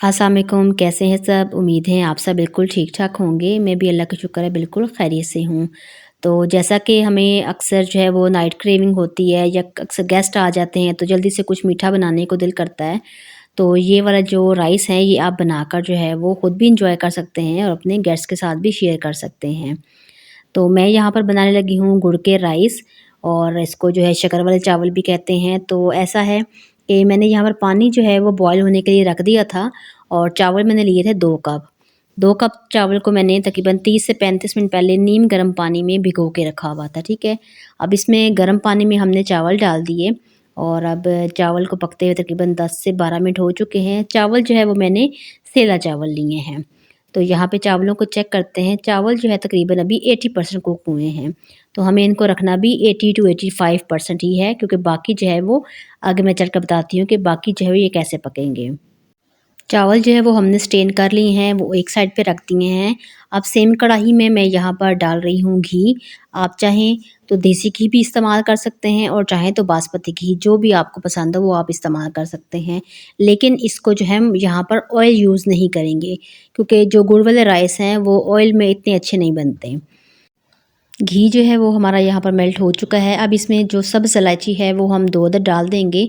अस्सलाम वालेकुम, कैसे हैं सब? उम्मीद है आप सब बिल्कुल ठीक-ठाक होंगे। मैं भी अल्लाह का शुक्र है बिल्कुल खैरियत से हूँ। तो जैसा कि हमें अक्सर जो है वो नाइट क्रेविंग होती है या अक्सर गेस्ट आ जाते हैं तो जल्दी से कुछ मीठा बनाने को दिल करता है। तो ये वाला जो राइस है ये आप बनाकर जो है वो खुद भी एन्जॉय कर सकते हैं और अपने गेस्ट के साथ भी शेयर कर सकते हैं। तो मैं यहाँ पर बनाने लगी हूँ गुड़ के राइस और इसको जो है शक्कर वाले चावल भी कहते हैं। तो ऐसा है कि मैंने यहाँ पर पानी जो है वो बॉयल होने के लिए रख दिया था और चावल मैंने लिए थे 2 कप। 2 कप चावल को मैंने तकरीबन 30 से 35 मिनट पहले नीम गर्म पानी में भिगो के रखा हुआ था, ठीक है। अब इसमें गर्म पानी में हमने चावल डाल दिए और अब चावल को पकते हुए तकरीबन 10 से 12 मिनट हो चुके हैं। चावल जो है वो मैंने सेला चावल लिए हैं। तो यहाँ पे चावलों को चेक करते हैं। चावल जो है तकरीबन अभी 80% कुक हुए हैं। तो हमें इनको रखना भी 80 टू 85% ही है, क्योंकि बाकी जो है वो आगे मैं चल कर बताती हूँ कि बाकी जो है ये कैसे पकेंगे। चावल जो है वो हमने स्टेन कर लिए हैं, वो एक साइड पे रख दिए हैं। अब सेम कढ़ाई में मैं यहाँ पर डाल रही हूँ घी। आप चाहें तो देसी घी भी इस्तेमाल कर सकते हैं और चाहें तो बासमती घी, जो भी आपको पसंद हो वो आप इस्तेमाल कर सकते हैं। लेकिन इसको जो है हम यहाँ पर ऑयल यूज़ नहीं करेंगे, क्योंकि जो गुड़ वाले राइस हैं वो ऑयल में इतने अच्छे नहीं बनते। घी जो है वो हमारा यहाँ पर मेल्ट हो चुका है। अब इसमें जो सब्ज़ इलायची है वो हम 2 अदद डाल देंगे।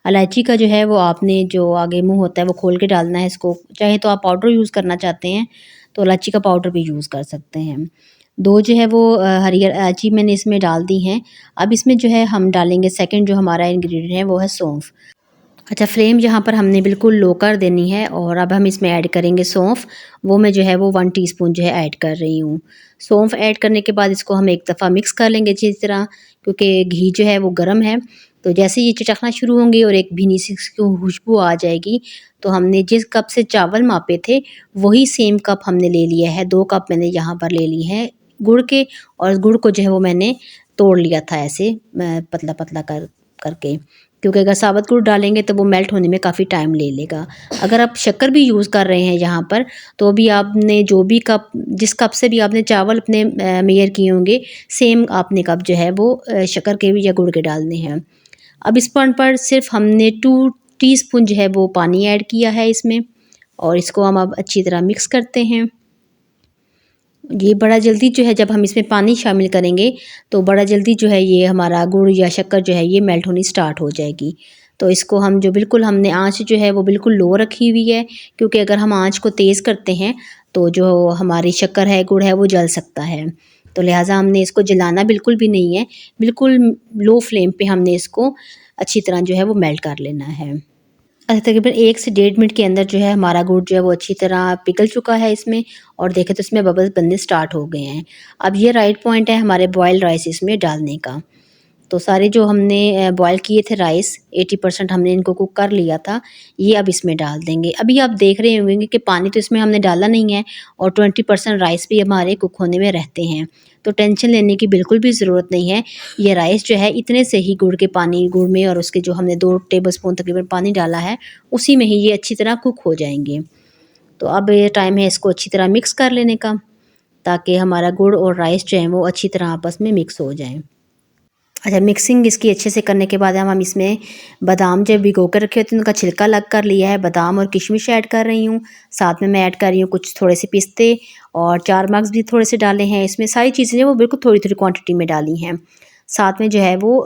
इलायची का जो है वो आपने जो आगे मुँह होता है वो खोल के डालना है इसको। चाहे तो आप पाउडर यूज़ करना चाहते हैं तो इलायची का पाउडर भी यूज़ कर सकते हैं। 2 जो है वो हरी इलायची मैंने इसमें डाल दी हैं। अब इसमें जो है हम डालेंगे सेकंड जो हमारा इंग्रीडिएंट है वो है सौंफ। अच्छा, फ्लेम यहाँ पर हमने बिल्कुल लो कर देनी है और अब हम इसमें ऐड करेंगे सौंफ। वो मैं जो है वो 1 टीस्पून जो है ऐड कर रही हूँ। सौंफ ऐड करने के बाद इसको हम एक दफ़ा मिक्स कर लेंगे अच्छी तरह, क्योंकि घी जो है वो गर्म है। तो जैसे ये चिटकना शुरू होंगे और एक भीनी सी इसकी खुशबू आ जाएगी, तो हमने जिस कप से चावल मापे थे वही सेम कप हमने ले लिया है। 2 कप मैंने यहाँ पर ले लिए हैं गुड़ के, और गुड़ को जो है वो मैंने तोड़ लिया था ऐसे पतला-पतला करके। क्योंकि अगर साबुत गुड़ डालेंगे तो वो मेल्ट होने में काफ़ी टाइम ले लेगा। अगर आप शक्कर भी यूज़ कर रहे हैं यहाँ पर, तो भी आपने जो भी कप जिस कप से भी आपने चावल अपने मेज़र किए होंगे, सेम आपने कप जो है वो शक्कर के भी या गुड़ के डालने हैं। अब इस पॉइंट पर सिर्फ़ हमने 2 टीस्पून जो है वो पानी ऐड किया है इसमें, और इसको हम अब अच्छी तरह मिक्स करते हैं। ये बड़ा जल्दी जो है जब हम इसमें पानी शामिल करेंगे तो बड़ा जल्दी जो है ये हमारा गुड़ या शक्कर जो है ये मेल्ट होनी स्टार्ट हो जाएगी। तो इसको हम जो बिल्कुल हमने आँच जो है वो बिल्कुल लो रखी हुई है, क्योंकि अगर हम आँच को तेज़ करते हैं तो जो हमारी शक्कर है, गुड़ है, वो जल सकता है। तो लिहाज़ा हमने इसको जलाना बिल्कुल भी नहीं है, बिल्कुल लो फ्लेम पे हमने इसको अच्छी तरह जो है वो मेल्ट कर लेना है। तकरीबन 1 से 1.5 मिनट के अंदर जो है हमारा गुड़ जो है वो अच्छी तरह पिघल चुका है इसमें, और देखें तो इसमें बबल्स बनने स्टार्ट हो गए हैं। अब ये राइट पॉइंट है हमारे बॉइल्ड राइस इसमें डालने का। तो सारे जो हमने बॉयल किए थे राइस 80% हमने इनको कुक कर लिया था, ये अब इसमें डाल देंगे। अभी आप देख रहे होंगे कि पानी तो इसमें हमने डाला नहीं है और 20% राइस भी हमारे कुक होने में रहते हैं। तो टेंशन लेने की बिल्कुल भी ज़रूरत नहीं है। ये राइस जो है इतने से ही गुड़ में और उसके जो हमने 2 टेबलस्पून तकरीबन पानी डाला है, उसी में ही ये अच्छी तरह कुक हो जाएँगे। तो अब ये टाइम है इसको अच्छी तरह मिक्स कर लेने का, ताकि हमारा गुड़ और राइस जो है वो अच्छी तरह आपस में मिक्स हो जाएँ। अच्छा, मिक्सिंग इसकी अच्छे से करने के बाद हम इसमें बादाम जब भिगो कर रखे होते हैं उनका छिलका अलग कर लिया है, बादाम और किशमिश ऐड कर रही हूँ। साथ में मैं ऐड कर रही हूँ कुछ थोड़े से पिस्ते और 4 मग्स भी थोड़े से डाले हैं इसमें। सारी चीज़ें जो वो बिल्कुल थोड़ी-थोड़ी क्वांटिटी में डाली हैं। साथ में जो है वो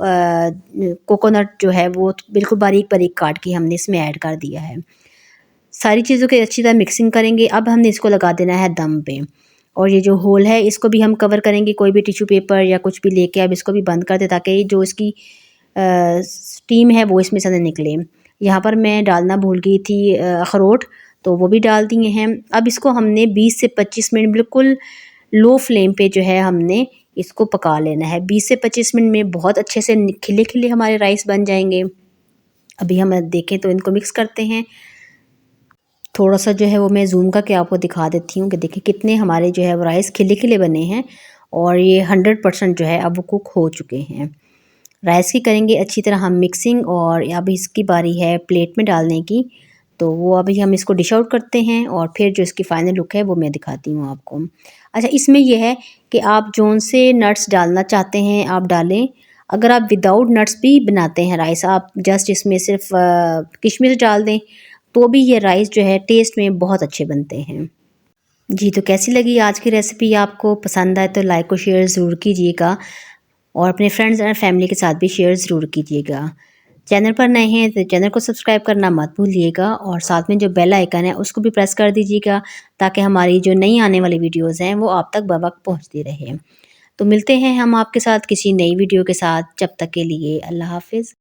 कोकोनट जो है वो बिल्कुल बारीक-बारीक काट के हमने इसमें ऐड कर दिया है। सारी चीज़ों की अच्छी तरह मिक्सिंग करेंगे। अब हमने इसको लगा देना है दम पे, और ये जो होल है इसको भी हम कवर करेंगे कोई भी टिश्यू पेपर या कुछ भी लेके अब इसको भी बंद कर दें, ताकि जो इसकी स्टीम है वो इसमें से ना निकले। यहाँ पर मैं डालना भूल गई थी अखरोट, तो वो भी डाल दिए हैं। अब इसको हमने 20 से 25 मिनट बिल्कुल लो फ्लेम पे जो है हमने इसको पका लेना है। 20 से 25 मिनट में बहुत अच्छे से खिले-खिले हमारे राइस बन जाएँगे। अभी हम देखें तो इनको मिक्स करते हैं। थोड़ा-सा जो है वो मैं ज़ूम करके आपको दिखा देती हूँ कि देखिए कितने हमारे जो है वो राइस खिले-खिले बने हैं, और ये 100% जो है अब वो कुक हो चुके हैं। राइस की करेंगे अच्छी तरह हम मिक्सिंग, और अब इसकी बारी है प्लेट में डालने की। तो वो अभी हम इसको डिश आउट करते हैं और फिर जो इसकी फ़ाइनल लुक है वो मैं दिखाती हूँ आपको। अच्छा, इसमें ये है कि आप जौन से नट्स डालना चाहते हैं आप डालें। अगर आप विदाउट नट्स भी बनाते हैं राइस, आप जस्ट इसमें सिर्फ किशमिश डाल दें, तो भी ये राइस जो है टेस्ट में बहुत अच्छे बनते हैं। जी, तो कैसी लगी आज की रेसिपी आपको? पसंद आए तो लाइक और शेयर ज़रूर कीजिएगा और अपने फ्रेंड्स एंड फैमिली के साथ भी शेयर ज़रूर कीजिएगा। चैनल पर नए हैं तो चैनल को सब्सक्राइब करना मत भूलिएगा और साथ में जो बेल आइकन है उसको भी प्रेस कर दीजिएगा ताकि हमारी जो नई आने वाली वीडियोज़ हैं वो आप तक बवक्त पहुँचती रहे। तो मिलते हैं हम आपके साथ किसी नई वीडियो के साथ, जब तक के लिए अल्लाह हाफ़िज़।